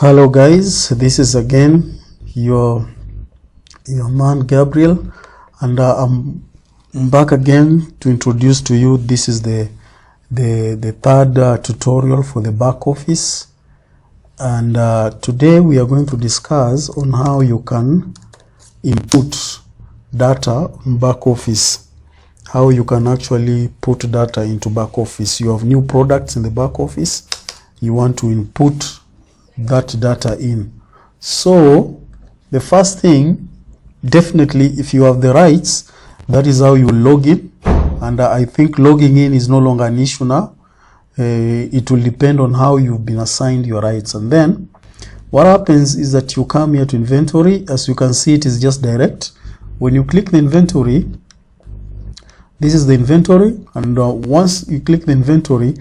Hello guys, this is again your man Gabriel, and I'm back again to introduce to you. This is the third tutorial for the back office, and today we are going to discuss on how you can input data in back office, how you can actually put data into back office. You have new products in the back office, you want to input that data in. So the first thing, definitely if you have the rights, that is how you log in, and I think logging in is no longer an issue now. It will depend on how you've been assigned your rights. And then what happens is that you come here to inventory. As you can see, it is just direct. When you click the inventory, this is the inventory, and once you click the inventory,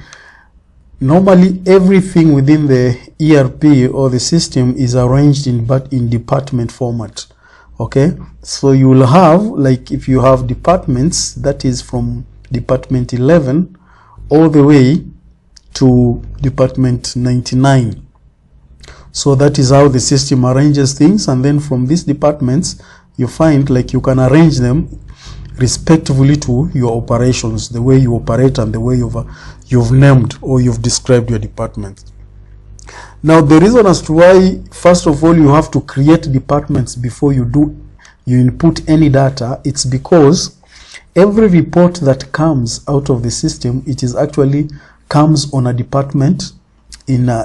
normally everything within the ERP or the system is arranged in department format. Okay, so you will have, like, if you have departments, that is from department 11 all the way to department 99. So that is how the system arranges things, and then from these departments you find, like, you can arrange them respectively to your operations, the way you operate and the way you've named or you've described your department. Now, the reason as to why, first of all, you have to create departments before you input any data, it's because every report that comes out of the system, it is actually comes on a department it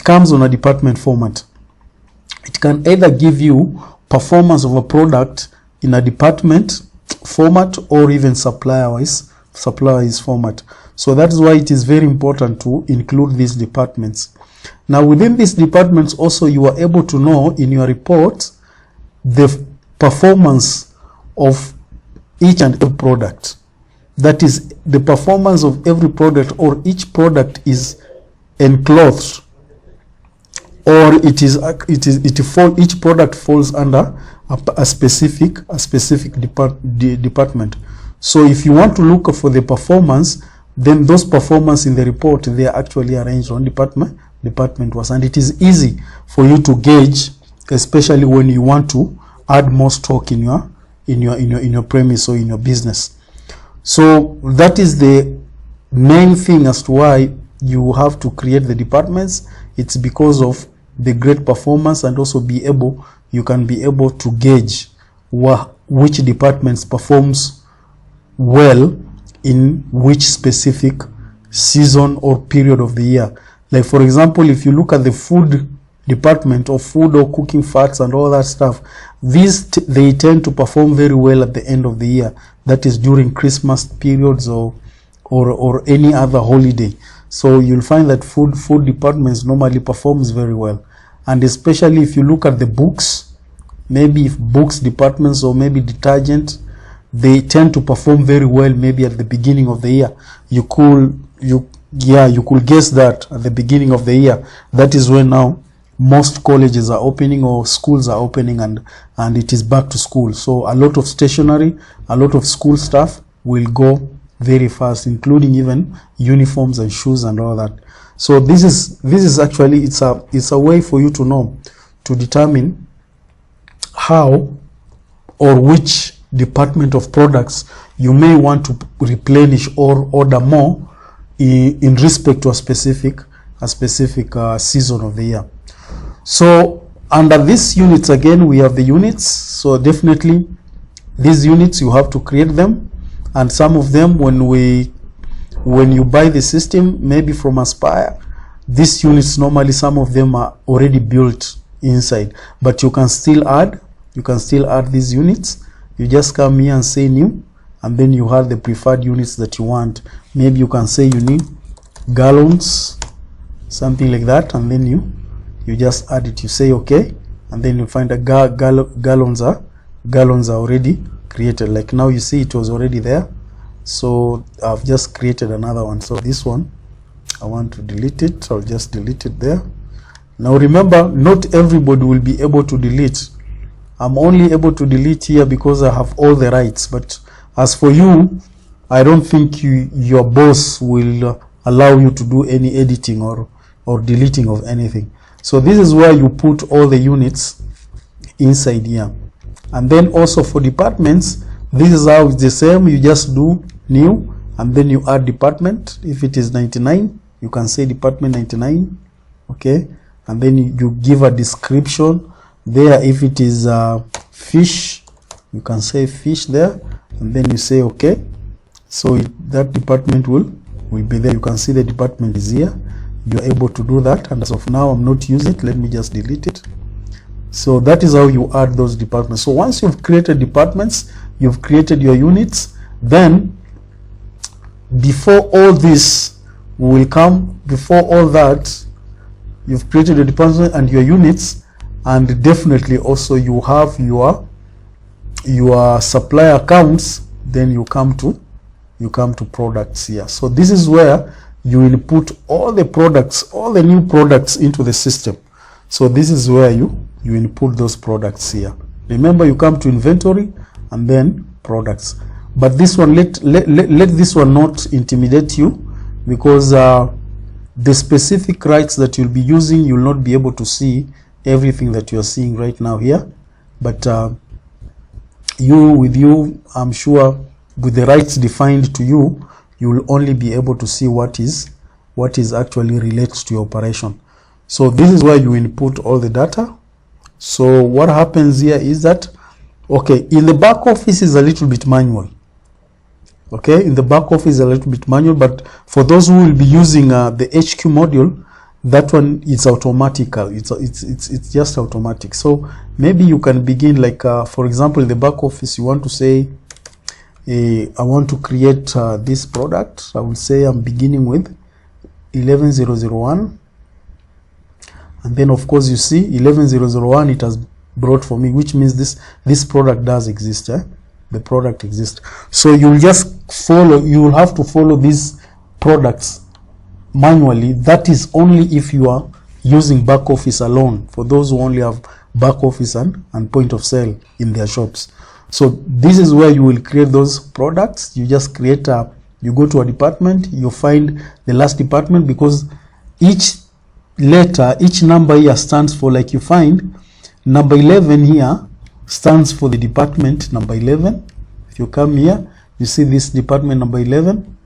comes on a department format. It can either give you performance of a product in a department format or even supplier-wise format. So that is why it is very important to include these departments. Now, within these departments also, you are able to know in your report the performance of each and every product. That is, the performance of every product, or each product is enclosed, or each product falls under a specific department. So if you want to look for the performance, then those performance in the report, they are actually arranged on department wise, and it is easy for you to gauge, especially when you want to add more stock in your premise or in your business. So that is the main thing as to why you have to create the departments. It's because of the great performance, and also you can be able to gauge which departments performs well in which specific season or period of the year. Like, for example, if you look at the food department, or food or cooking fats and all that stuff, they tend to perform very well at the end of the year. That is during Christmas periods or any other holiday. So you'll find that food departments normally performs very well. And especially if you look at the books, maybe if books departments or maybe detergent, they tend to perform very well maybe at the beginning of the year. You could guess that at the beginning of the year, that is when now most colleges are opening or schools are opening, and it is back to school. So a lot of stationery, a lot of school stuff will go very fast, including even uniforms and shoes and all that. So this is actually, it's a way for you to know, to determine how or which department of products you may want to replenish or order more in respect to a specific season of the year. So under these units, again, we have the units. So definitely these units, you have to create them, and some of them, when you buy the system, maybe from Aspire, these units, normally some of them are already built inside, but you can still add these units. You just come here and say new, and then you have the preferred units that you want. Maybe you can say you need gallons, something like that, and then you just add it. You say okay, and then you find that gallons are already created. Like now, you see it was already there, so I've just created another one. So this one, I want to delete it. I'll just delete it there. Now remember, not everybody will be able to delete. I'm only able to delete here because I have all the rights. But as for you, I don't think your boss will allow you to do any editing or or deleting of anything. So this is where you put all the units inside here. And then also for departments, this is how it's the same. You just do new and then you add department. If it is 99, you can say department 99, okay, and then you give a description there. If it is fish, you can say fish there, and then you say okay. So that department will be there. You can see the department is here. You're able to do that, and as of now I'm not using it. Let me just delete it. So that is how you add those departments. So once you've created departments, you've created your units, then before all this will come, before all that, you've created your department and your units, and definitely also you have your supplier accounts. Then you come to products here. So this is where you will put all the products, all the new products into the system. So this is where you input those products here. Remember, you come to inventory and then products. But this one, let this one not intimidate you, because the specific rights that you'll be using, you'll not be able to see everything that you're seeing right now here. But I'm sure with the rights defined to you, you will only be able to see what is actually relates to your operation. So this is where you input all the data. So what happens here is that, okay, in the back office is a little bit manual. Okay, in the back office is a little bit manual, but for those who will be using the HQ module, that one is automatical. It's just automatic. So maybe you can begin like, for example, in the back office, you want to say, I want to create this product. I will say I'm beginning with 11001. And then of course you see 11001, it has brought for me, which means this product does exist. The product exists. So you'll just follow, you will have to follow these products manually. That is only if you are using back office alone, for those who only have back office and point of sale in their shops. So this is where you will create those products. You just create you go to a department, you find the last department, because each letter, each number here stands for, like you find number 11 here stands for the department number 11. If you come here, you see this department number 11,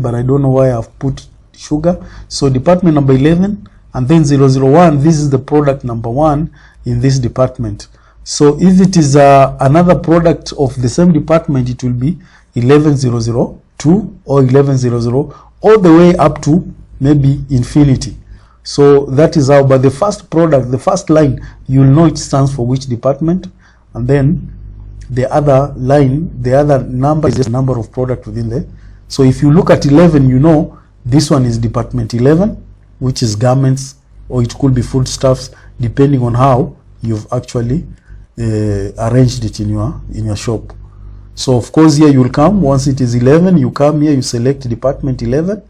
but I don't know why I've put sugar. So department number 11, and then 001, this is the product number 1 in this department. So if it is another product of the same department, it will be 11002 or 1100, all the way up to maybe infinity. So that is how, but the first product, the first line, you'll know it stands for which department, and then the other line, the other number is the number of product within there. So if you look at 11, you know this one is department 11, which is garments, or it could be foodstuffs, depending on how you've actually arranged it in your shop. So of course here you'll come, once it is 11, you come here, you select department 11,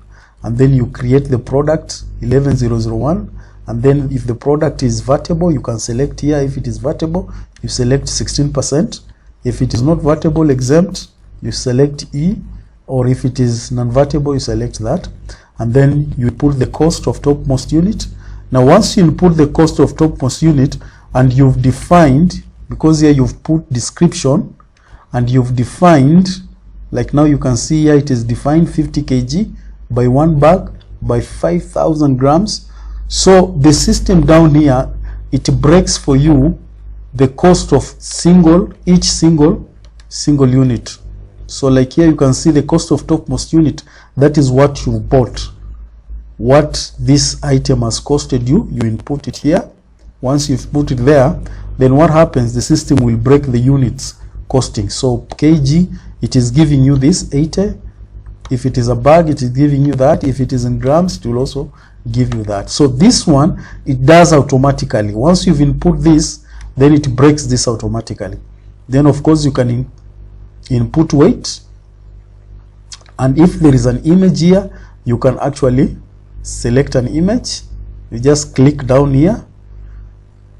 and then you create the product 11001, and then if the product is vertible, you can select here. If it is vertible, you select 16%. If it is not vertible, exempt, you select E, or if it is non-vertible, you select that, and then you put the cost of topmost unit. Now once you put the cost of topmost unit, and you've defined, because here you've put description and you've defined, like now you can see here it is defined 50 kg by 1 bag by 5,000 grams. So the system down here, it breaks for you the cost of each single unit. So like here you can see the cost of topmost unit, that is what you bought, what this item has costed you. You input it here. Once you've put it there, then what happens, the system will break the units costing. So kg, it is giving you this 80. If it is a bag, it is giving you that. If it is in grams, it will also give you that. So this one, it does automatically. Once you've input this, then it breaks this automatically. Then of course you can input weight, and if there is an image here, you can actually select an image. You just click down here.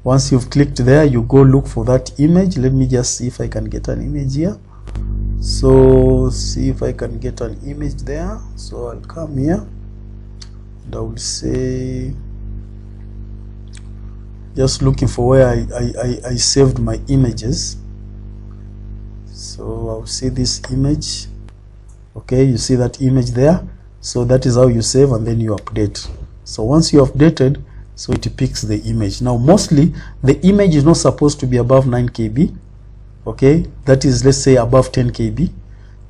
Once you've clicked there, you go look for that image. Let me just see if I can get an image here. So see if I can get an image there. So I'll come here. and I will say, just looking for where I saved my images. So I'll see this image. Okay, you see that image there. So that is how you save and then you update. So once you updated, so it picks the image. Now mostly the image is not supposed to be above 9 KB. Okay, that is, let's say, above 10 KB,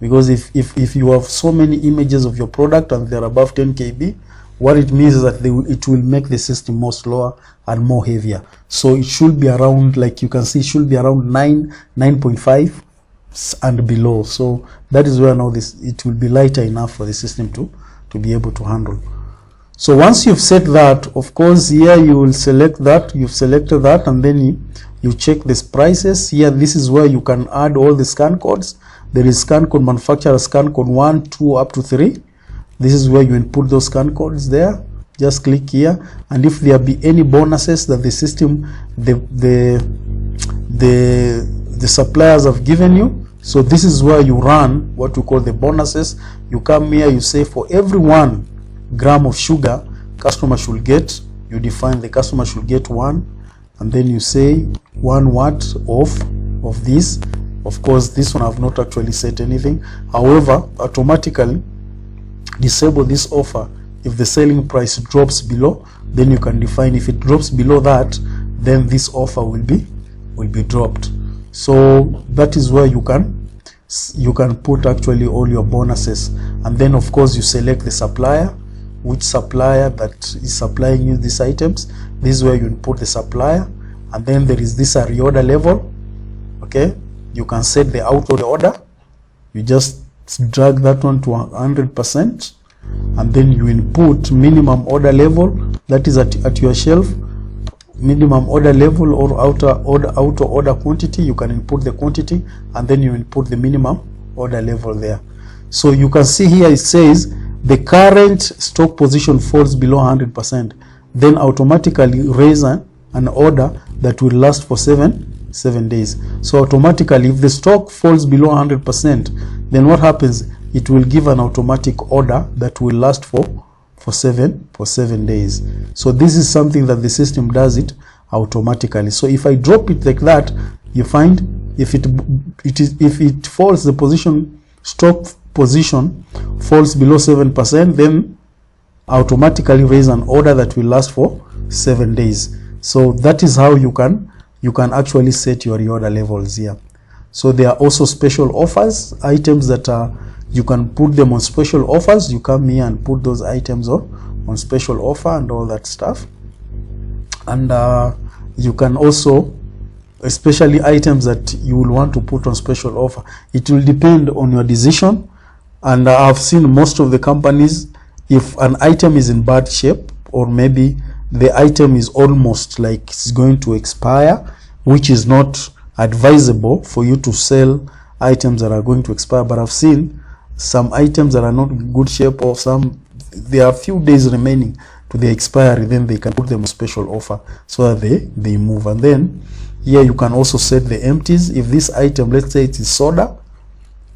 because if you have so many images of your product and they're above 10 KB, what it means is that it will make the system more slower and more heavier. So it should be around, like you can see, it should be around 9.5 and below. So that is where now it will be lighter enough for the system to be able to handle. So once you've set that, of course, here you will select that, you've selected that, and then you check these prices. Here, this is where you can add all the scan codes. There is scan code manufacturer, scan code 1, 2, up to 3. This is where you input those scan codes there. Just click here, and if there be any bonuses that the system, the suppliers have given you, so this is where you run what we call the bonuses. You come here, you say for every 1 gram of sugar customer should get, you define the customer should get 1, and then you say 1 watt of this. Of course, this one I've not actually set anything. However, automatically disable this offer. If the selling price drops below, then you can define, if it drops below that, then this offer will be dropped. So that is where you can put actually all your bonuses. And then of course you select the supplier, which supplier that is supplying you these items. This is where you input the supplier, and then there is this reorder level. Okay, you can set the auto order. You just drag that one to 100%, and then you input minimum order level, that is at your shelf, minimum order level or auto order quantity. You can input the quantity, and then you input the minimum order level there. So you can see here it says the current stock position falls below 100%, then automatically raise an order that will last for 7 days. So automatically, if the stock falls below 100%, then what happens? It will give an automatic order that will last for 7 days. So this is something that the system does it automatically. So if I drop it like that, you find if it falls, the position, stock position falls below 7%, then automatically raise an order that will last for 7 days. So that is how you can actually set your reorder levels here. So there are also special offers, items that you can put them on special offers. You come here and put those items on special offer and all that stuff. And you can also, especially items that you will want to put on special offer, it will depend on your decision. And I've seen most of the companies, if an item is in bad shape, or maybe the item is almost like it's going to expire, which is not advisable for you to sell items that are going to expire. But I've seen some items that are not in good shape, or there are a few days remaining to the expiry, then they can put them on special offer so that they move. And then here you can also set the empties. If this item, let's say it is soda,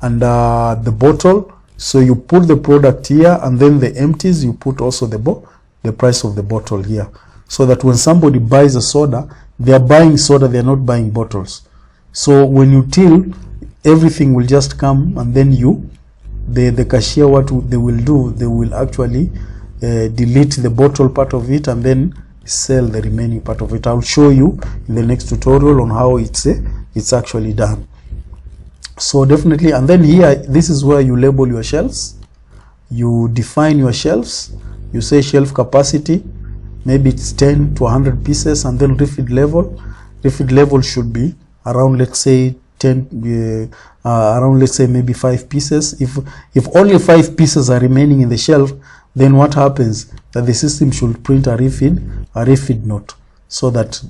and the bottle, so you put the product here, and then the empties, you put also the price of the bottle here, so that when somebody buys a soda, they are buying soda, they are not buying bottles. So when you till, everything will just come, and then the cashier, what they will do, they will actually delete the bottle part of it and then sell the remaining part of it. I'll show you in the next tutorial on how it's actually done. So definitely, and then here, this is where you label your shelves. You define your shelves. You say shelf capacity, maybe it's 10 to 100 pieces, and then refit level. Refit level should be around, let's say, around, let's say, maybe 5 pieces. If only 5 pieces are remaining in the shelf, then what happens? That the system should print a refit note, so that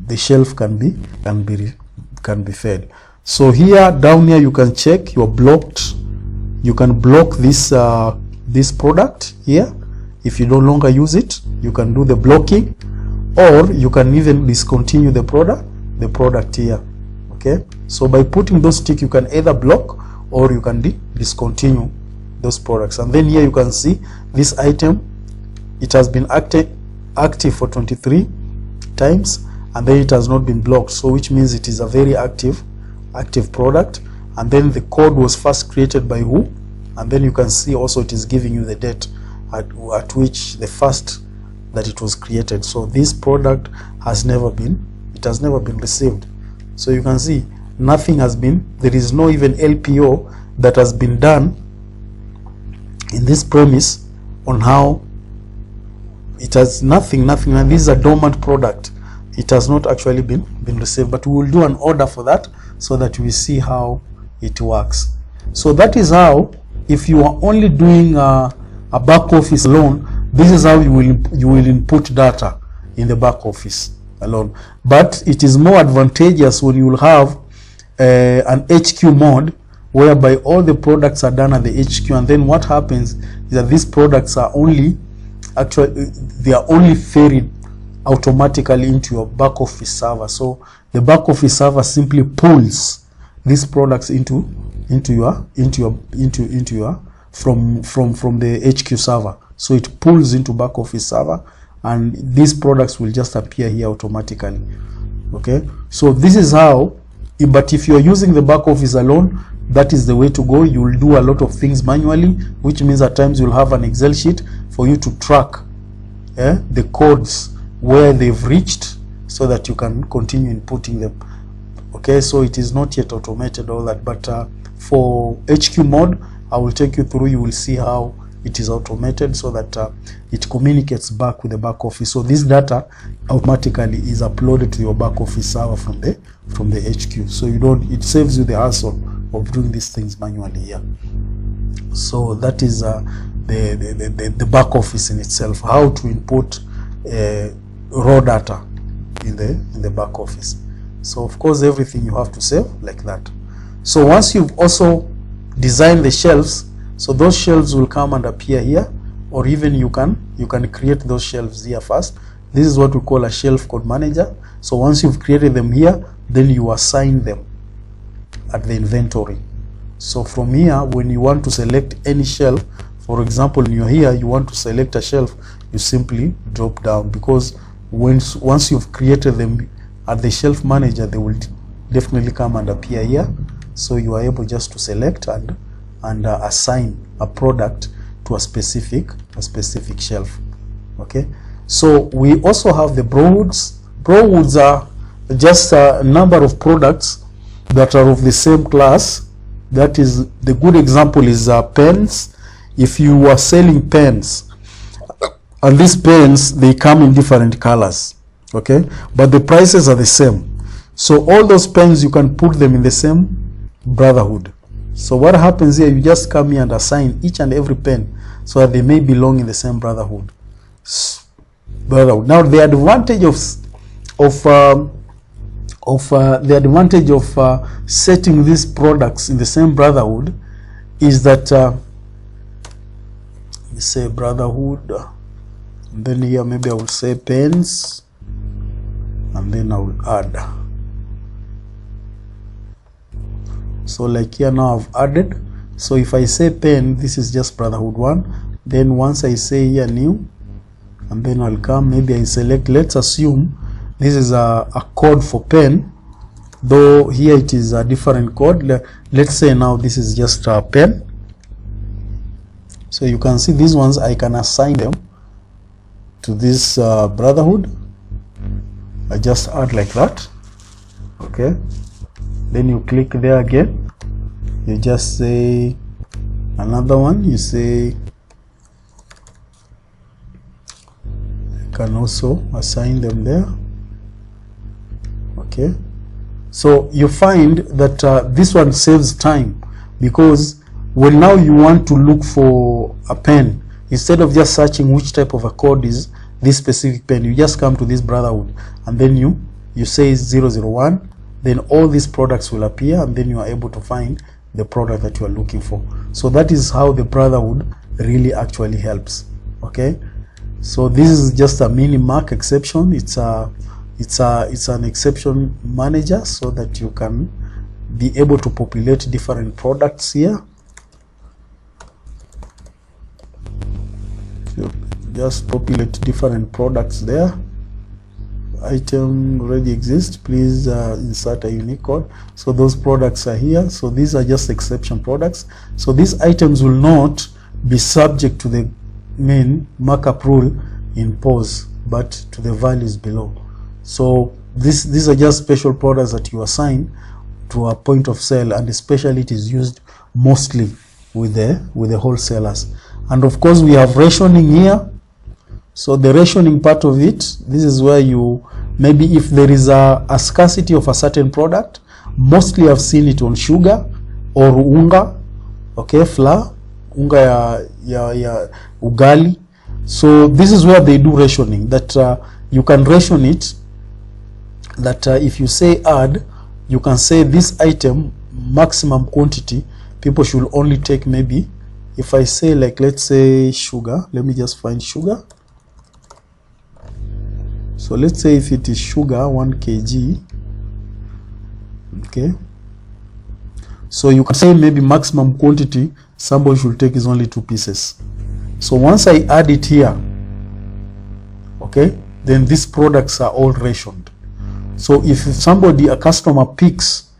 the shelf can be fed. So here, down here, you can check you're blocked. You can block this product here. If you no longer use it, you can do the blocking, or you can even discontinue the product here. Okay, so by putting those ticks, you can either block or you can discontinue those products. And then here you can see this item it has been active for 23 times, and then it has not been blocked, so which means it is a very active product. And then the code was first created by who, and then you can see also it is giving you the date at which the first that it was created. So this product has never been received. So you can see nothing has been, there is no even LPO that has been done in this premise on how it has nothing, and this is a dormant product. It has not actually been received, but we will do an order for that so that we see how it works. So that is how, if you are only doing a back office alone, this is how you will input data in the back office alone. But it is more advantageous when you will have an HQ mode, whereby all the products are done at the HQ, and then what happens is that these products are only ferried automatically into your back office server. So the back office server simply pulls these products into your from the HQ server. So it pulls into back office server, and these products will just appear here automatically. Okay, so this is how. But if you're using the back office alone, that is the way to go. You will do a lot of things manually, which means at times you'll have an Excel sheet for you to track the codes where they've reached, so that you can continue inputting them. Okay, so it is not yet automated, all that, but for HQ mode, I will take you through. You will see how it is automated, so that it communicates back with the back office. So this data automatically is uploaded to your back office server from the HQ. So you don't, it saves you the hassle of doing these things manually here. So that is the back office in itself, how to input raw data in the back office. So of course everything you have to save like that. So once you've also designed the shelves, so those shelves will come and appear here, or even you can create those shelves here first. This is what we call a shelf code manager. So once you've created them here, then you assign them at the inventory. So from here, when you want to select any shelf, for example, when you're here, you want to select a shelf, you simply drop down, because once you've created them at the shelf manager, they will definitely come and appear here. So you are able just to select and assign a product to a specific shelf. Okay, so we also have the browhoods. Browhoods are just a number of products that are of the same class. That is, the good example is pens. If you are selling pens, and these pens, they come in different colors, okay, but the prices are the same. So all those pens, you can put them in the same brotherhood. So what happens here, you just come here and assign each and every pen so that they may belong in the same brotherhood. Now the advantage of setting these products in the same brotherhood is that we say brotherhood, and then here maybe I will say pens, and then I will add. So like here now I've added. So if I say pen, this is just brotherhood 1. Then once I say here new, and then I'll come, maybe I select, let's assume this is a code for pen, though here it is a different code. Let's say now this is just a pen. So you can see these ones, I can assign them to this brotherhood. I just add like that. Okay, then you click there again, you just say another one, you say you can also assign them there. Okay, so you find that this one saves time, because when now you want to look for a pen, instead of just searching which type of a code is this specific pen, you just come to this brotherhood, and then you say 001, then all these products will appear, and then you are able to find the product that you are looking for. So that is how the brotherhood really actually helps. Okay, so this is just a mini mark exception. It's an exception manager, so that you can be able to populate different products here. just populate different products there. Item already exists, please insert a unique code. So those products are here. So these are just exception products. So these items will not be subject to the main markup rule in POS, but to the values below. So these are just special products that you assign to a point of sale, and especially it is used mostly with the wholesalers. And of course we have rationing here. So the rationing part of it, this is where you, maybe if there is a scarcity of a certain product, mostly I've seen it on sugar or unga, okay, flour, unga ya ugali. So this is where they do rationing, that you can ration it, that if you say add, you can say this item maximum quantity people should only take, maybe if I say, like, let's say sugar, let me just find sugar. So let's say if it is sugar 1 kg, okay, so you can say maybe maximum quantity somebody should take is only 2 pieces. So once I add it here, okay, then these products are all rationed. So if somebody, a customer, picks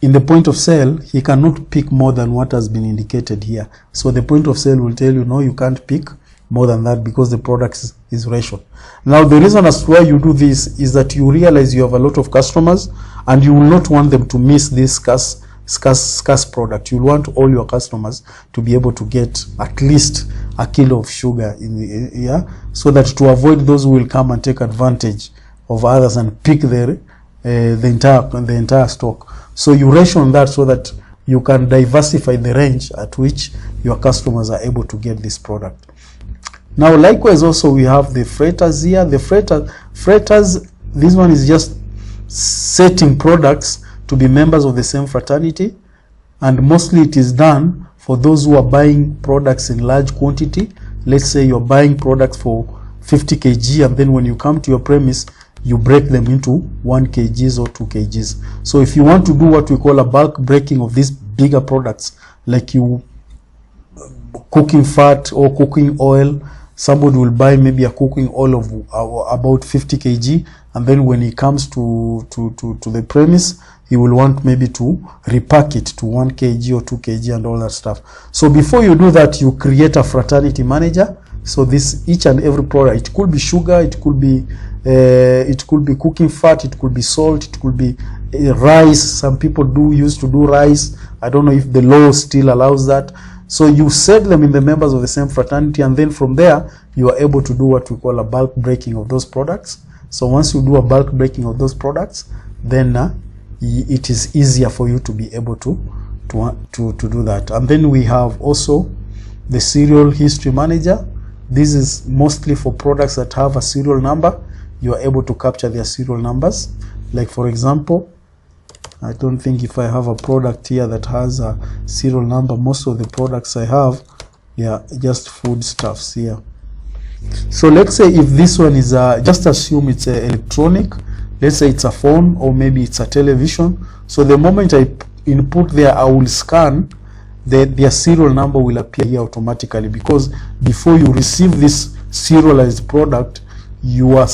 in the point of sale, he cannot pick more than what has been indicated here. So the point of sale will tell you, no, you can't pick more than that because the product is rationed. Now the reason as to why you do this is that you realize you have a lot of customers and you will not want them to miss this scarce product. You want all your customers to be able to get at least a kilo of sugar in the year, so that to avoid those who will come and take advantage of others and pick the entire stock. So you ration that so that you can diversify the range at which your customers are able to get this product. Now likewise also we have the freighters here. The freighters, this one is just setting products to be members of the same fraternity, and mostly it is done for those who are buying products in large quantity. Let's say you're buying products for 50 kg, and then when you come to your premise, you break them into 1 kgs or 2 kgs. So if you want to do what we call a bulk breaking of these bigger products, like you cooking fat or cooking oil, somebody will buy maybe a cooking oil of about 50 kg, and then when he comes to the premise, he will want maybe to repack it to 1 kg or 2 kg and all that stuff. So before you do that, you create a fraternity manager. So this, each and every product, it could be sugar, it could be cooking fat, it could be salt, it could be rice. Some people used to do rice. I don't know if the law still allows that. So you set them in the members of the same fraternity, and then from there you are able to do what we call a bulk breaking of those products. So once you do a bulk breaking of those products, then it is easier for you to be able to do that. And then we have also the serial history manager. This is mostly for products that have a serial number. You are able to capture their serial numbers. Like for example, I don't think if I have a product here that has a serial number. Most of the products I have, yeah, just foodstuffs here. So let's say if this one is just assume it's electronic. Let's say it's a phone, or maybe it's a television. So the moment I input there, I will scan, their serial number will appear here automatically, because before you receive this serialized product, you are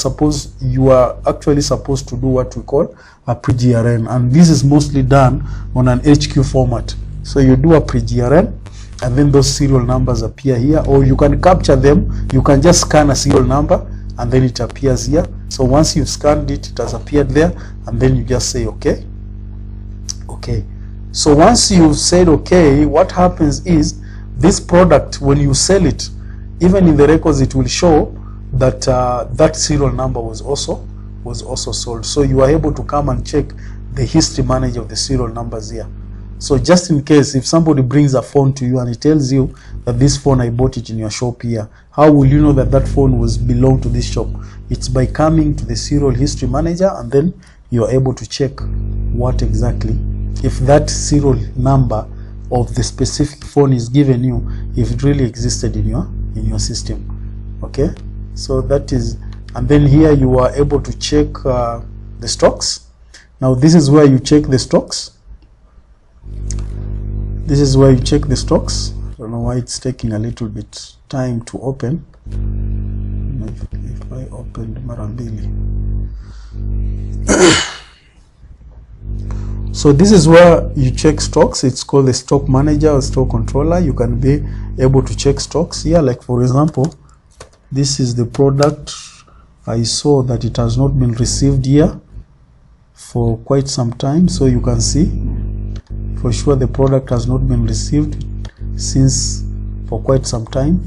actually supposed to do what we call a pre-GRN, and this is mostly done on an HQ format. So you do a pre-GRN, and then those serial numbers appear here, or you can capture them. You can just scan a serial number and then it appears here. So once you've scanned it, it has appeared there, and then you just say okay. So once you've said okay, what happens is this product, when you sell it, even in the records it will show that that serial number was also sold. So you are able to come and check the history manager of the serial numbers here. So just in case if somebody brings a phone to you and it tells you that this phone, I bought it in your shop here, how will you know that that phone belonged to this shop? It's by coming to the serial history manager, and then you are able to check what exactly, if that serial number of the specific phone is given you, if it really existed in your system. Okay, so that is, and then here you are able to check the stocks. Now this is where you check the stocks. This is where you check the stocks. I don't know why it's taking a little bit time to open. try open mara mbili. So this is where you check stocks. It's called the stock manager or stock controller. You can be able to check stocks here. Like for example, this is the product. I saw that it has not been received here for quite some time. So you can see for sure the product has not been received since for quite some time.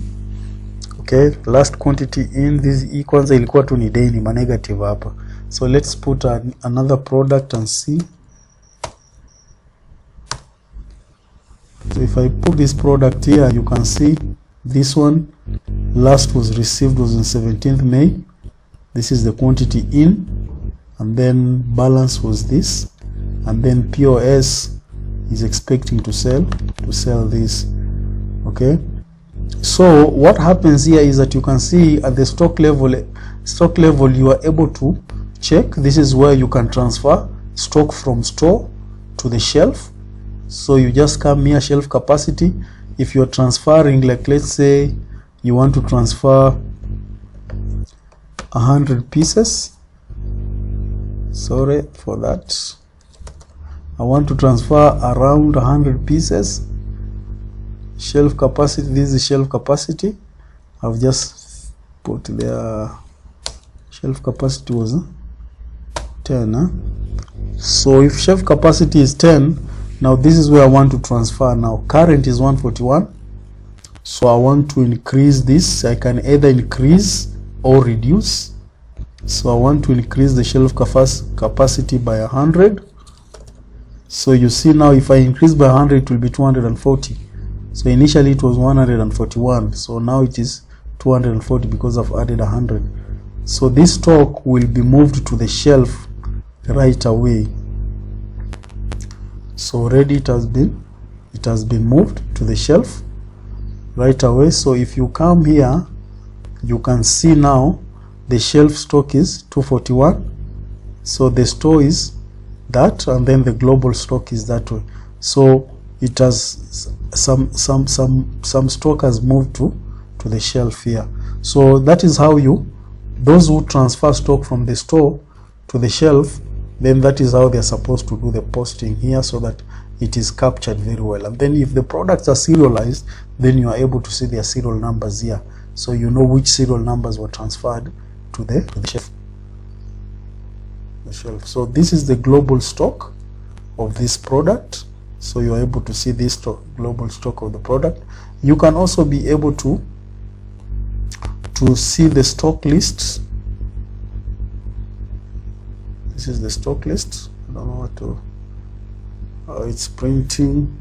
Okay, last quantity in this kwanza ilikuwa tu ni day, ni negative hapa. So let's put another product and see. So if I put this product here, you can see this one last was received was on 17th May. This is the quantity in, and then balance was this, and then POS is expecting to sell this. Okay, so what happens here is that you can see at the stock level you are able to check. This is where you can transfer stock from store to the shelf. So you just come here, shelf capacity. If you are transferring, like let's say you want to transfer 100 pieces, sorry for that, I want to transfer around 100 pieces. Shelf capacity, this is shelf capacity. I've just put there, shelf capacity was 10. So if shelf capacity is 10, now this is where I want to transfer. Now current is 141, so I want to increase this. I can either increase or reduce. So I want to increase the shelf capacity by 100. So you see now if I increase by 100 it will be 240. So initially it was 141, so now it is 240 because I've added 100. So this stock will be moved to the shelf right away. So already it has been moved to the shelf right away. So if you come here, you can see now the shelf stock is 241. So the store is that, and then the global stock is that way. So it has some stock has moved to the shelf here. So that is how those who transfer stock from the store to the shelf, then that is how they're supposed to do the posting here, so that it is captured very well. And then if the products are serialized, then you are able to see their serial numbers here, so you know which serial numbers were transferred to the shelf. So this is the global stock of this product. So you are able to see this global stock of the product. You can also be able to see the stock lists. This is the stock list. I don't know what to. It's printing.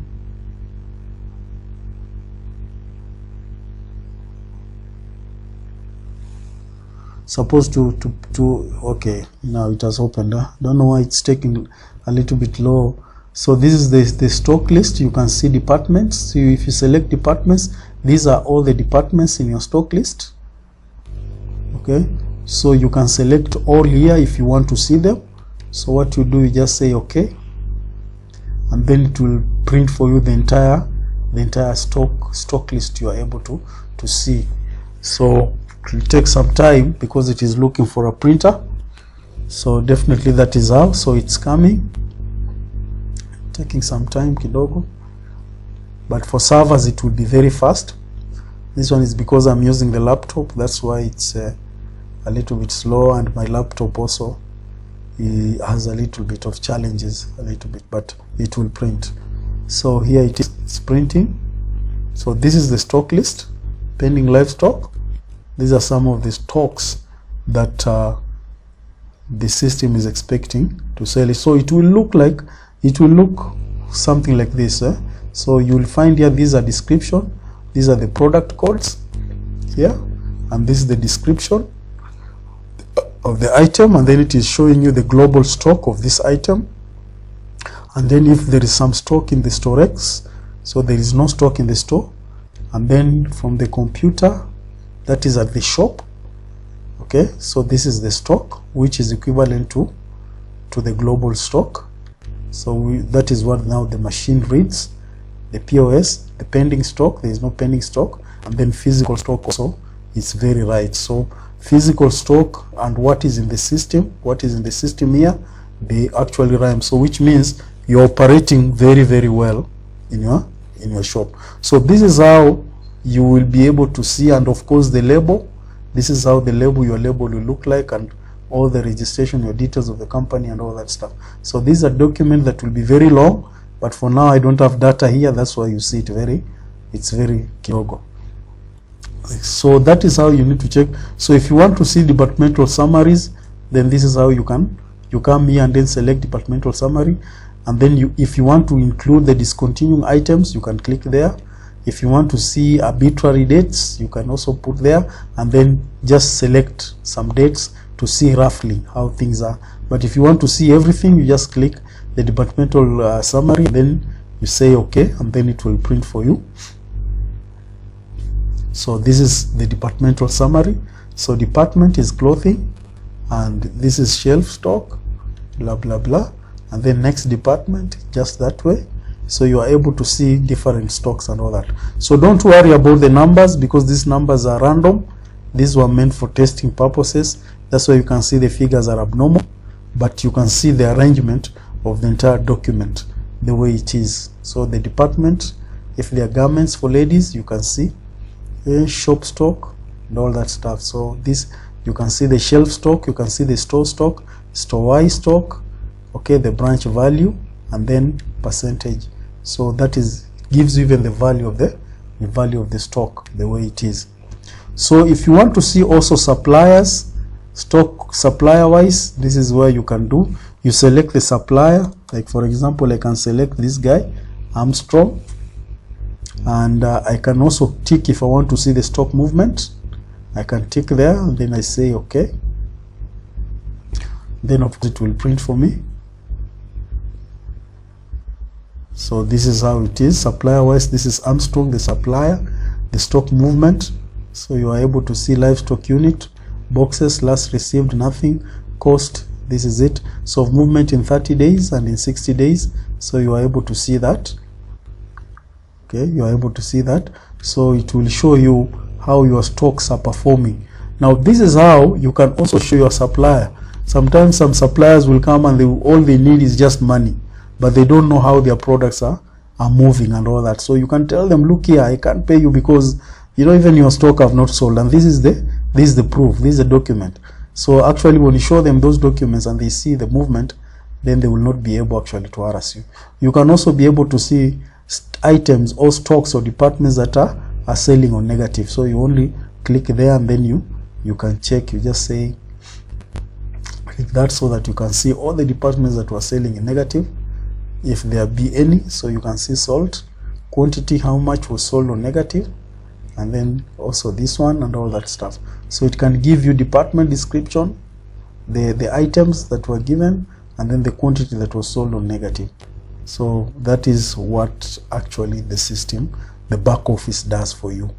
Supposed to okay, now it has opened. Don't know why it's taking a little bit low. So this is the stock list. You can see departments. So if you select departments, these are all the departments in your stock list. Okay, so you can select all here if you want to see them. So what you do, you just say okay, and then it will print for you the entire stock list you are able to see. So it will take some time because it is looking for a printer. So definitely that is how. So it's coming, taking some time kidogo, but for servers it will be very fast. This one is because I'm using the laptop, that's why it's a little bit slow, and my laptop also has a little bit of challenges, but it will print. So here it is, it's printing. So this is the stock list, pending live stock. These are some of the stocks that the system is expecting to sell. So it will look something like this. So you will find here, these are description, these are the product codes here, and this is the description of the item, and then it is showing you the global stock of this item. And then if there is some stock in the store X, so there is no stock in the store, and then from the computer, that is at the shop. Okay, so this is the stock, which is equivalent to the global stock. So that is what now the machine reads, the POS, the pending stock, there is no pending stock, and then physical stock also, it's very right. So physical stock and what is in the system, here, they actually rhyme. So which means you're operating very, very well in your shop. So this is how you will be able to see, and of course the label. This is how your label will look like, and all the registration, your details of the company and all that stuff. So this is a document that will be very long, but for now I don't have data here. That's why you see it's very kidogo. So that is how you need to check. So if you want to see departmental summaries, then this is how you come here and then select departmental summary, and then if you want to include the discontinuing items, you can click there. If you want to see arbitrary dates, you can also put there, and then just select some dates to see roughly how things are. But if you want to see everything, you just click the departmental summary, then you say okay, and then it will print for you. So this is the departmental summary. So department is clothing, and this is shelf stock, blah blah blah, and then next department, just that way. So you are able to see different stocks and all that. So don't worry about the numbers, because these numbers are random. These were meant for testing purposes. That's why you can see the figures are abnormal, but you can see the arrangement of the entire document the way it is. So the department, if they are garments for ladies, you can see shop stock and all that stuff. So this, you can see the shelf stock, you can see the store stock, store Y stock, okay, the branch value, and then percentage. So that gives you even the value of the stock the way it is. So if you want to see also suppliers, stock supplier wise, this is where you can do. You select the supplier, like for example, I can select this guy, Armstrong, and I can also tick if I want to see the stock movement. I can tick there, and then I say okay. Then of course it will print for me. So this is how it is supplier wise. This is Armstrong, the supplier, the stock movement. So you are able to see livestock unit, boxes, last received, nothing, cost, this is it. So movement in 30 days and in 60 days. So you are able to see that. Okay, you are able to see that. So it will show you how your stocks are performing. Now this is how you can also show your supplier. Sometimes some suppliers will come and all they need is just money, but they don't know how their products are moving and all that. So you can tell them, look here, I can't pay you because even your stock have not sold, and this is the proof, this is the document. So actually when you show them those documents and they see the movement, then they will not be able actually to harass you. You can also be able to see items or stocks or departments that are selling on negative. So you only click there, and then you can check. You just say click that so that you can see all the departments that were selling in negative, if there be any. So you can see sold, quantity, how much was sold on negative, and then also this one and all that stuff. So it can give you department description, the items that were given, and then the quantity that was sold on negative. So that is what actually the system, the back office, does for you.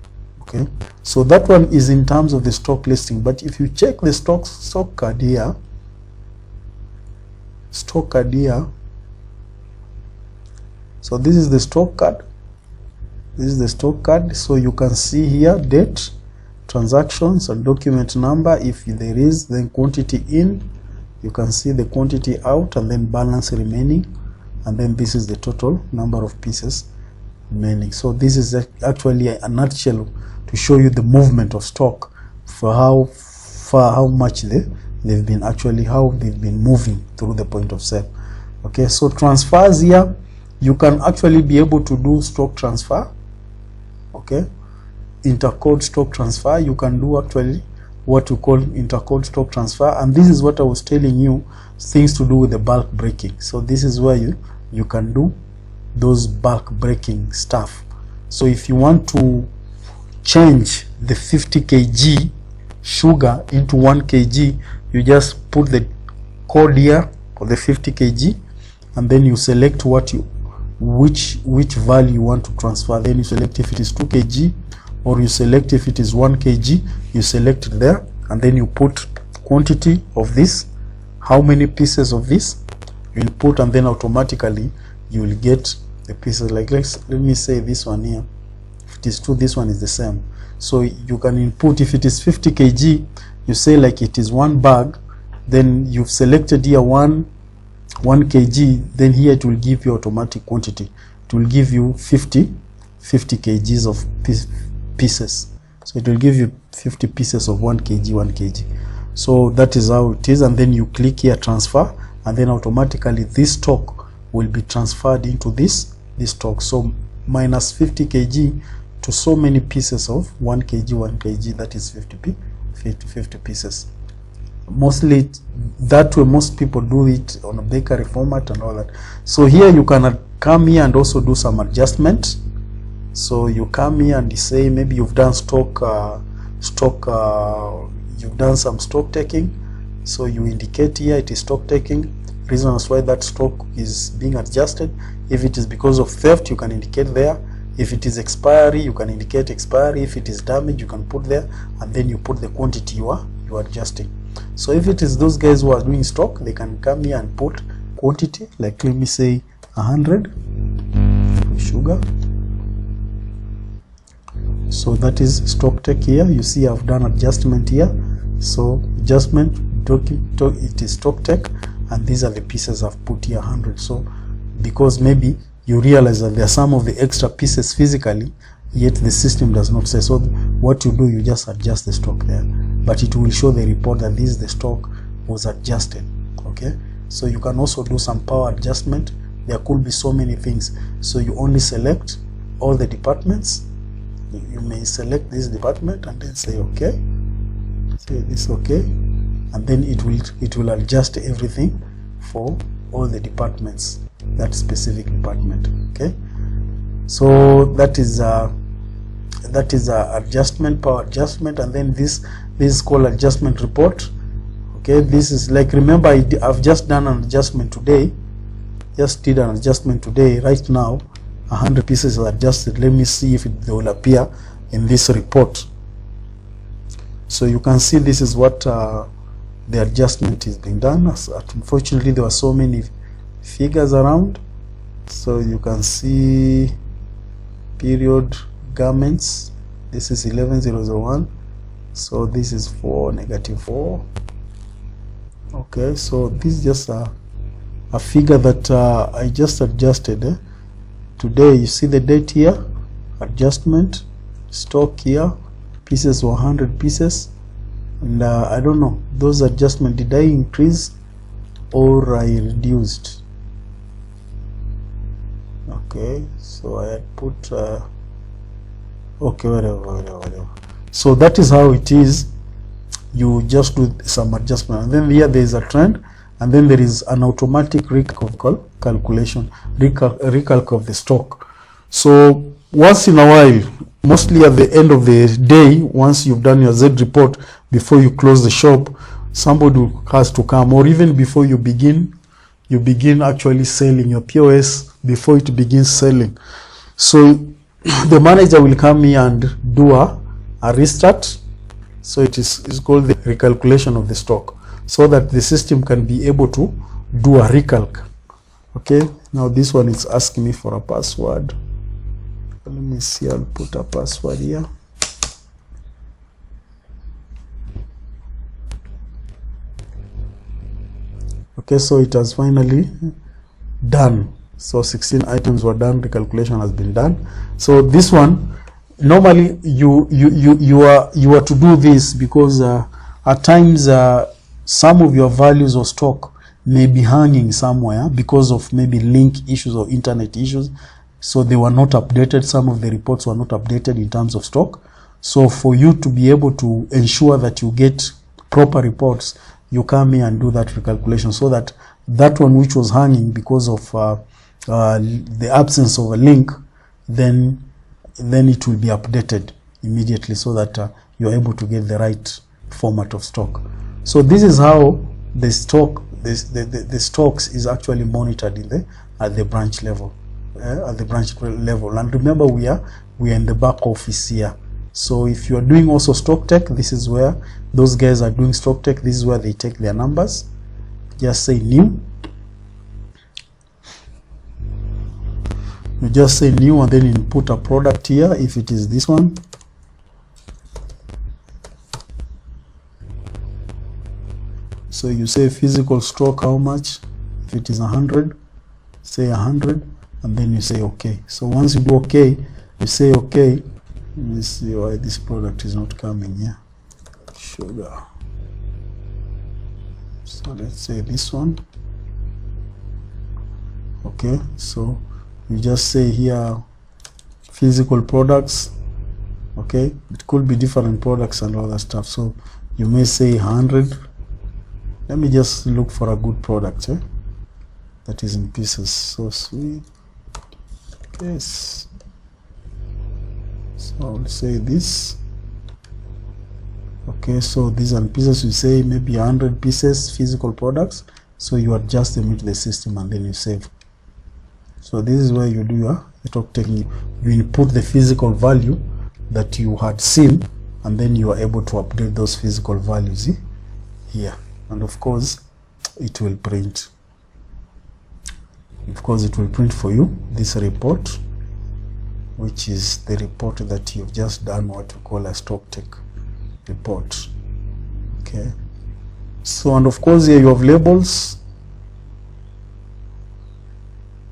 Okay, so that one is in terms of the stock listing. But if you check the stock card here, so this is the stock card. This is the stock card. So you can see here date, transactions, and document number. If there is, then quantity in, you can see the quantity out, and then balance remaining, and then this is the total number of pieces remaining. So this is actually a nutshell to show you the movement of stock, for how much they've been moving through the point of sale. Okay, so transfers here, you can actually be able to do stock transfer. Okay, intercode stock transfer, you can do actually what you call intercode stock transfer, and this is what I was telling you, things to do with the bulk breaking. So this is where you can do those bulk breaking stuff. So if you want to change the 50 kg sugar into 1 kg, you just put the code here for the 50 kg, and then you select which value you want to transfer. Then you select if it is 2 kg, or you select if it is 1 kg, you select it there, and then you put quantity of this, how many pieces of this you will put, and then automatically you will get the pieces. Like let me say this one here, if it is 2, this one is the same. So you can input, if it is 50 kg, you say like it is 1 bag, then you've selected here 1 kg, then here it will give you automatic quantity. It will give you 50 kgs of pieces. So it will give you 50 pieces of 1 kg. So that is how it is. And then you click here transfer, and then automatically this stock will be transferred into this stock. So minus 50 kg to so many pieces of 1 kg, that is 50 pieces. Mostly that way most people do it on a bakery format and all that. So here you can come here and also do some adjustment. So you come here and you say maybe you've done you've done some stock taking, so you indicate here it is stock taking, reasons why that stock is being adjusted. If it is because of theft, you can indicate there. If it is expiry, you can indicate expiry. If it is damage, you can put there, and then you put the quantity you are adjusting. So if it is those guys who are doing stock, they can come here and put quantity, like let me say 100 sugar. So that is stock take here. You see I've done adjustment here. So adjustment, it is stock take, and these are the pieces I've put here 100. So because maybe you realize that there are some of the extra pieces physically, yet the system does not say. So what you do, you just adjust the stock there, but it will show the report that this is the stock was adjusted. Okay, so you can also do some power adjustment. There could be so many things. So you only select all the departments. You may select this department and then say okay, say this okay, and then it will adjust everything for all the departments, that specific department. Okay, so that is adjustment, power adjustment. And then this is called adjustment report. Okay, this is like, remember I've just done an adjustment today, right now 100 pieces are adjusted. Let me see if they will appear in this report. So you can see this is what the adjustment is being done. Unfortunately, there were so many figures around. So you can see period garments. This is 11001. So this is for -4. Okay, so this is just a figure that I just adjusted. Today, you see the date here, adjustment, stock here, pieces 100 pieces, and I don't know, those adjustment, did I increase or I reduced? Okay, so I had put okay, whatever. So that is how it is. You just do some adjustment, and then here there is a trend, and then there is an automatic recalculation, recalc of the stock. So once in a while, mostly at the end of the day, once you've done your Z report, before you close the shop, somebody has to come, or even before you begin actually selling your POS, before it begins selling. So the manager will come here and do a restart. So it's called the recalculation of the stock, so that the system can be able to do a recalc. Okay, now this one is asking me for a password. Let me see, I'll put a password here. Okay, so it has finally done. So 16 items were done, recalculation has been done. So this one, normally you are to do this because at times some of your values of stock may be hanging somewhere because of maybe link issues or internet issues. So they were not updated. Some of the reports were not updated in terms of stock. So for you to be able to ensure that you get proper reports, you come here and do that recalculation, so that that one which was hanging because of the absence of a link, then it will be updated immediately, so that you're able to get the right format of stock. So this is how the stock, the stocks is actually monitored at the branch level, And remember, we are in the back office here. So if you are doing also stock tech, this is where those guys are doing stock tech. This is where they take their numbers. Just say new. You just say new, and then you put a product here if it is this one. So you say physical stock how much. If it is 100, say 100, and then you say okay. So once you do okay, you say okay. Let me see why this product is not coming here. Sugar. So let's say this one. Okay, so you just say here physical products. Okay, it could be different products and all that stuff. So you may say 100. Let me just look for a good product that is in pieces. So sweet. Yes. So I'll say this. Okay, so these are pieces. You say maybe 100 pieces physical products. So you adjust them into the system and then you save. So this is where you do your network technique. You input the physical value that you had seen, and then you are able to update those physical values here. And of course, it will print. Of course, it will print for you this report, which is the report that you've just done, what we call a stock tech report. Okay. So, and of course, here you have labels.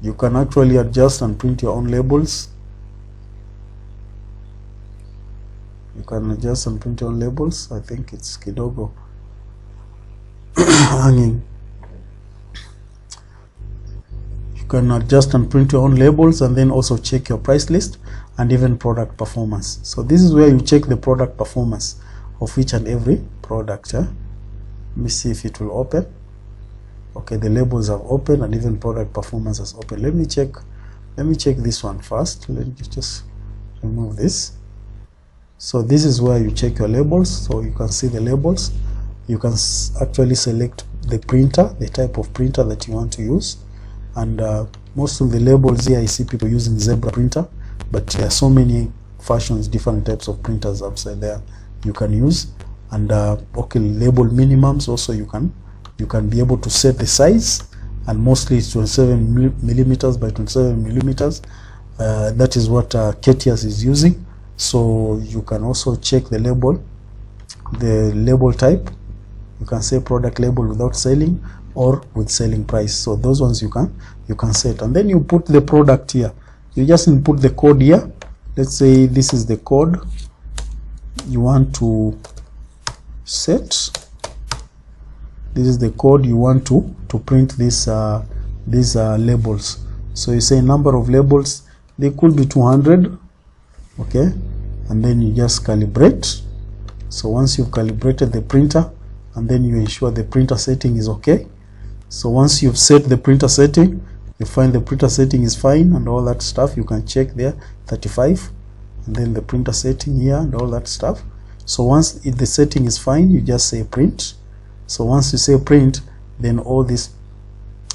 You can actually adjust and print your own labels. You can adjust and print your own labels. I think it's kidogo hanging. You can adjust and print your own labels, and then also check your price list and even product performance. So this is where you check the product performance of each and every product. Let me see if it will open. Okay, the labels have opened and even product performance has opened. Let me check this one first. Let me just remove this. So this is where you check your labels. So you can see the labels. You can actually select the printer, the type of printer that you want to use. And most of the labels here, I see people using Zebra printer, but there are so many fashions, different types of printers outside there you can use. And okay, label minimums also you can be able to set the size, and mostly it's 27 millimeters by 27 millimeters. That is what KTS is using. So you can also check the label type. You can say product label without selling or with selling price. So those ones you can set, and then you put the product here. You just input the code here. Let's say this is the code you want to set. This is the code you want to print these labels. So you say number of labels, they could be 200. Okay, and then you just calibrate. So once you've calibrated the printer, and then you ensure the printer setting is okay. So once you've set the printer setting, you find the printer setting is fine and all that stuff, you can check there 35, and then the printer setting here and all that stuff. So once the setting is fine, you just say print. So once you say print, then all this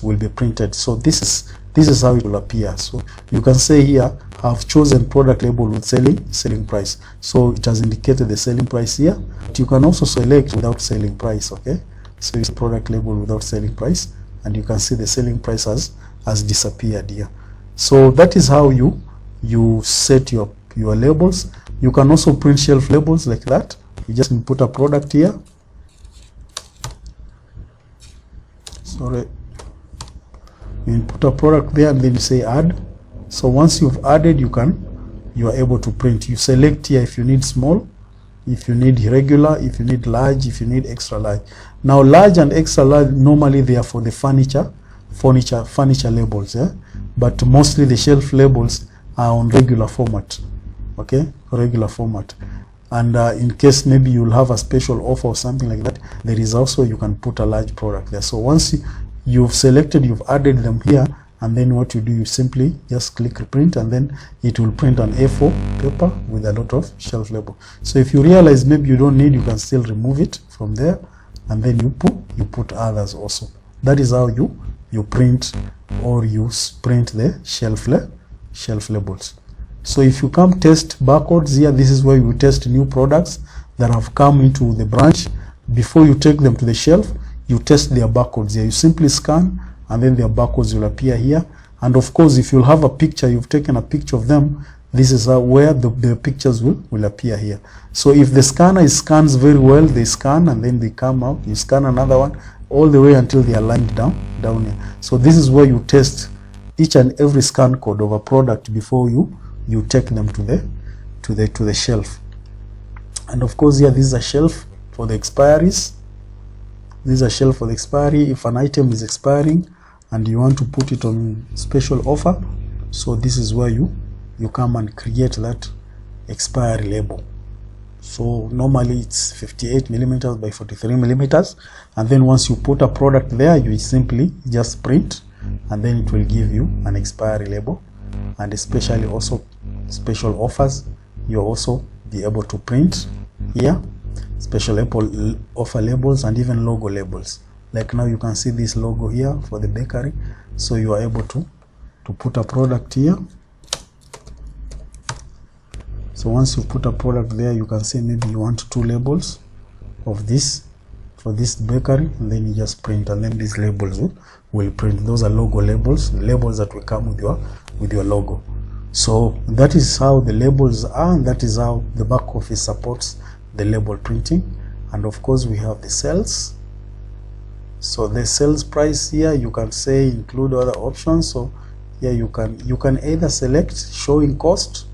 will be printed. So this is how it will appear. So you can say here, I've chosen product label with selling price. So it has indicated the selling price here. But you can also select without selling price. Okay, so you see product label without selling price, and you can see the selling price has disappeared here. So that is how you set your labels. You can also print shelf labels like that. You just input a product here. Sorry, you input a product there, and then you say add. So once you've added, you are able to print. You select here if you need small, if you need regular, if you need large, if you need extra large. Now large and extra large, normally they are for the furniture labels, but mostly the shelf labels are on regular format. Okay, regular format. And in case maybe you'll have a special offer or something like that, there is also, you can put a large product there. So once you've selected, you've added them here, and then what you do, you simply just click print, and then it will print an A4 paper with a lot of shelf label. So if you realize maybe you don't need, you can still remove it from there, and then you put others also. That is how you print, or you print the shelf labels. So if you come test barcodes here, this is where you test new products that have come into the branch. Before you take them to the shelf, you test their barcodes here. You simply scan, and then their barcodes will appear here. And of course, if you'll have a picture, you've taken a picture of them, this is where the pictures will appear here. So if the scanner scans very well, they scan and then they come out, you scan another one all the way until they are lined down here. So this is where you test each and every scan code of a product before you take them to the shelf. And of course here this is a shelf for the expiries. This is a shelf for the expiry. If an item is expiring and you want to put it on special offer, so this is where you come and create that expiry label. So normally it's 58 millimeters by 43 millimeters, and then once you put a product there, you simply just print, and then it will give you an expiry label. And especially also special offers, you'll also be able to print here special offer labels and even logo labels. Like now you can see this logo here for the bakery, so you are able to put a product here. So once you put a product there, you can say maybe you want 2 labels of this for this bakery, and then you just print, and then these labels will print. Those are logo labels, the labels that will come with your logo. So that is how the labels are, and that is how the back office supports the label printing. And of course we have the sales. So the sales price here, you can say include other options. So here you can either select showing cost,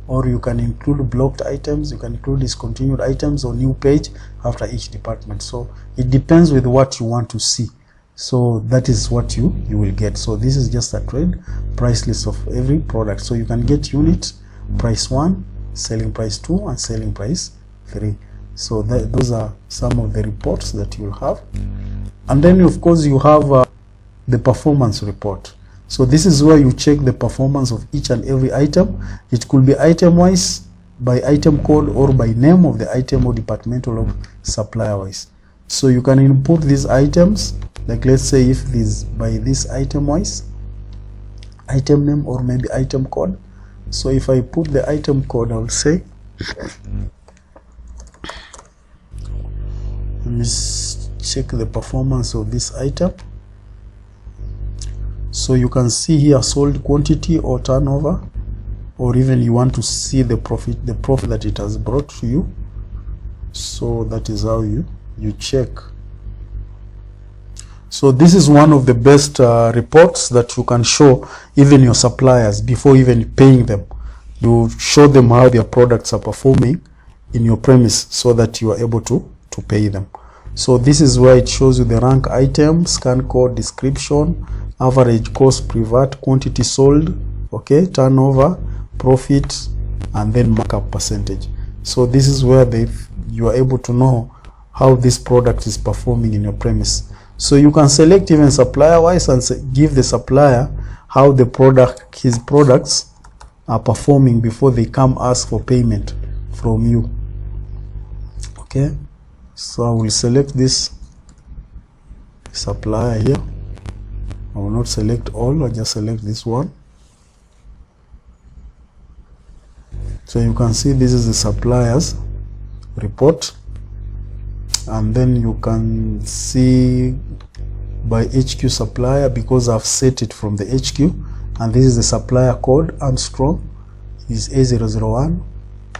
or you can include blocked items, you can include discontinued items or new page after each department. So it depends with what you want to see. So that is what you will get. So this is just a trade price list of every product. So you can get unit price 1, selling price 2, and selling price 3. So those are some of the reports that you'll have. And then of course you have the performance report. So this is where you check the performance of each and every item. It could be item wise, by item code, or by name of the item, or departmental or supplier wise. So you can input these items, like let's say if this by this item wise, item name, or maybe item code. So if I put the item code, I will say, let me check the performance of this item. So you can see here sold quantity or turnover, or even you want to see the profit that it has brought to you. So that is how you check. So this is one of the best reports that you can show even your suppliers before even paying them. You show them how their products are performing in your premise, so that you are able to pay them. So this is where it shows you the rank item, scan code, description, average cost per VAT, quantity sold, okay, turnover, profit, and then markup percentage. So this is where you are able to know how this product is performing in your premise. So you can select even supplier wise and give the supplier how his products are performing before they come ask for payment from you. Okay, so I will select this supplier here. I will not select all, I just select this one. So you can see this is the suppliers report, and then you can see by HQ supplier, because I've set it from the HQ, and this is the supplier code, Armstrong is A001,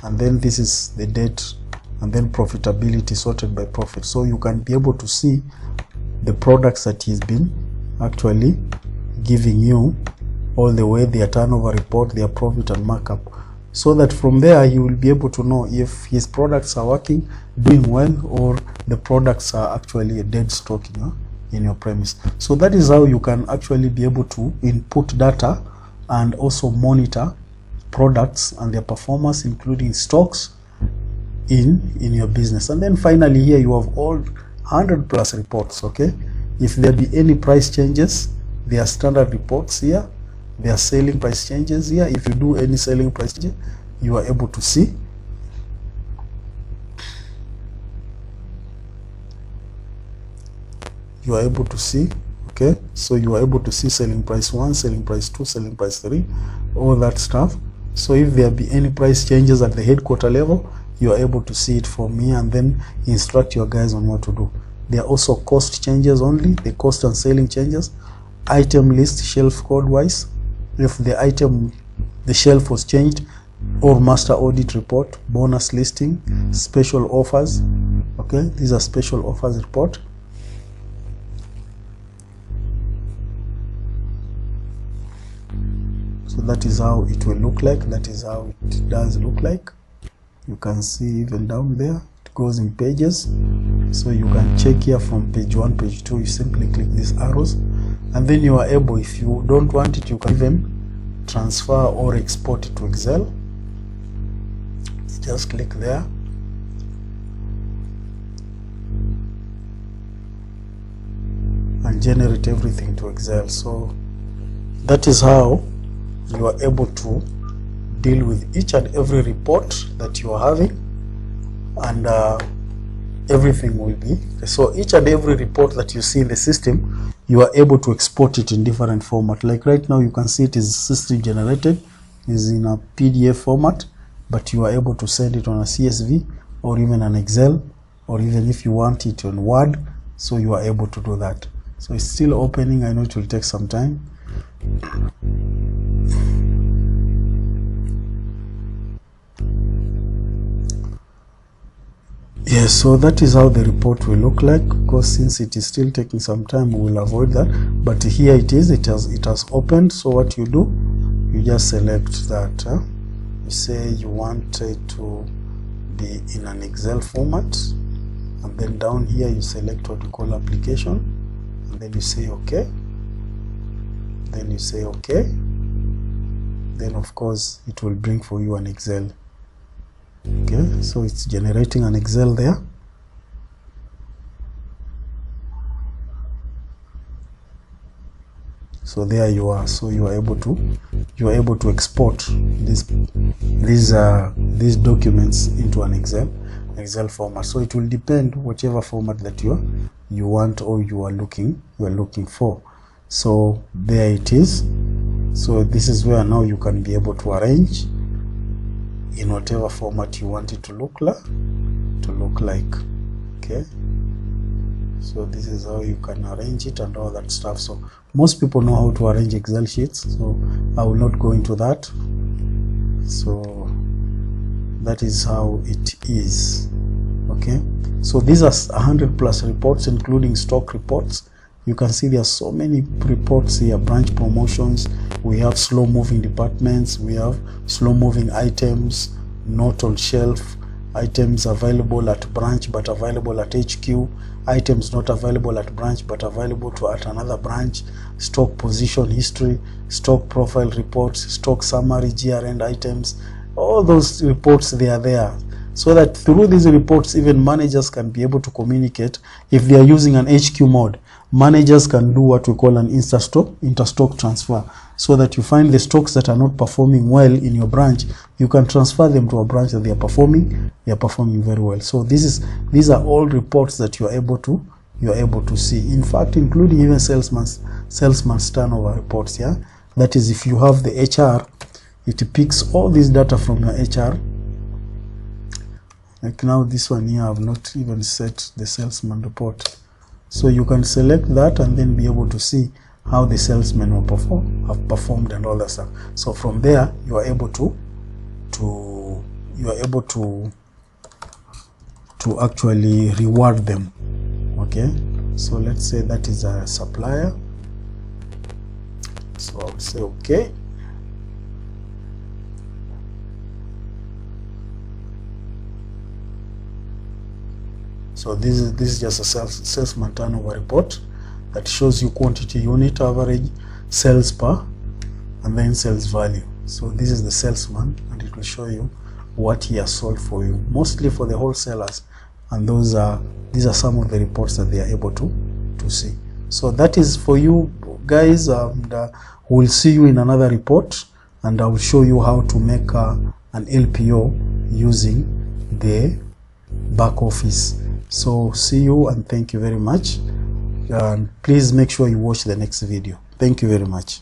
and then this is the date, and then profitability sorted by profit. So you can be able to see the products that he's been actually giving you all the way, their turnover report, their profit and markup, so that from there you will be able to know if his products are working, doing well, or the products are actually a dead stock in your premise. So that is how you can actually be able to input data and also monitor products and their performance, including stocks in your business. And then finally here you have all 100+ reports. Okay, if there be any price changes, there are standard reports here, there are selling price changes here. If you do any selling price change, you are able to see. You are able to see. Okay, so you are able to see selling price 1, selling price 2, selling price 3, all that stuff. So if there be any price changes at the headquarter level, you are able to see it from here and then instruct your guys on what to do. There are also cost changes only, the cost and selling changes, item list shelf code wise. If the shelf was changed, or master audit report, bonus listing, special offers. Okay, these are special offers report. So that is how it will look like. That is how it does look like. You can see even down there it goes in pages, so you can check here from page 1, page 2. You simply click these arrows, and then you are able, if you don't want it, you can even transfer or export it to Excel. Just click there, and generate everything to Excel. So that is how you are able to deal with each and every report that you are having, and everything will be so. Each and every report that you see in the system, you are able to export it in different format. Like right now, you can see it is system generated, is in a PDF format, but you are able to send it on a CSV or even an Excel, or even if you want it on Word, so you are able to do that. So it's still opening. I know it will take some time. Yes, so that is how the report will look like. Because since it is still taking some time, we will avoid that. But here it is. It has opened. So what you do, you just select that. You say you want it to be in an Excel format, and then down here you select what you call application, and then you say OK. Then you say OK. Then of course it will bring for you an Excel. Okay, so it's generating an Excel there. So there you are. So you are able to export these documents into an Excel format. So it will depend whatever format that you want or you are looking for. So there it is. So this is where now you can be able to arrange in whatever format you want it to look like. Okay, so this is how you can arrange it and all that stuff. So most people know how to arrange Excel sheets, so I will not go into that. So that is how it is. Okay, so these are 100+ reports, including stock reports. You can see there are so many reports here. Branch promotions, we have slow moving departments, we have slow moving items, not on shelf, items available at branch but available at HQ, items not available at branch but available at another branch, stock position history, stock profile reports, stock summary, GRN items. All those reports, they are there, so that through these reports even managers can be able to communicate. If they are using an HQ mode, managers can do what we call an interstock transfer, so that you find the stocks that are not performing well in your branch, you can transfer them to a branch that they are performing very well. So these are all reports that you are able to see. In fact, including even salesman's turnover reports. Yeah, that is, if you have the HR, it picks all this data from your HR. Like now this one here, I have not even set the salesman report. So you can select that and then be able to see how the salesmen have performed and all that stuff. So from there you are able to actually reward them. Okay, so let's say that is a supplier. So I would say okay. So this is just a salesman turnover report that shows you quantity, unit, average, sales per, and then sales value. So this is the salesman, and it will show you what he has sold for you, mostly for the wholesalers. And these are some of the reports that they are able to see. So that is for you guys, and we'll see you in another report, and I will show you how to make an LPO using the back office. So see you, and thank you very much, and please make sure you watch the next video. Thank you very much.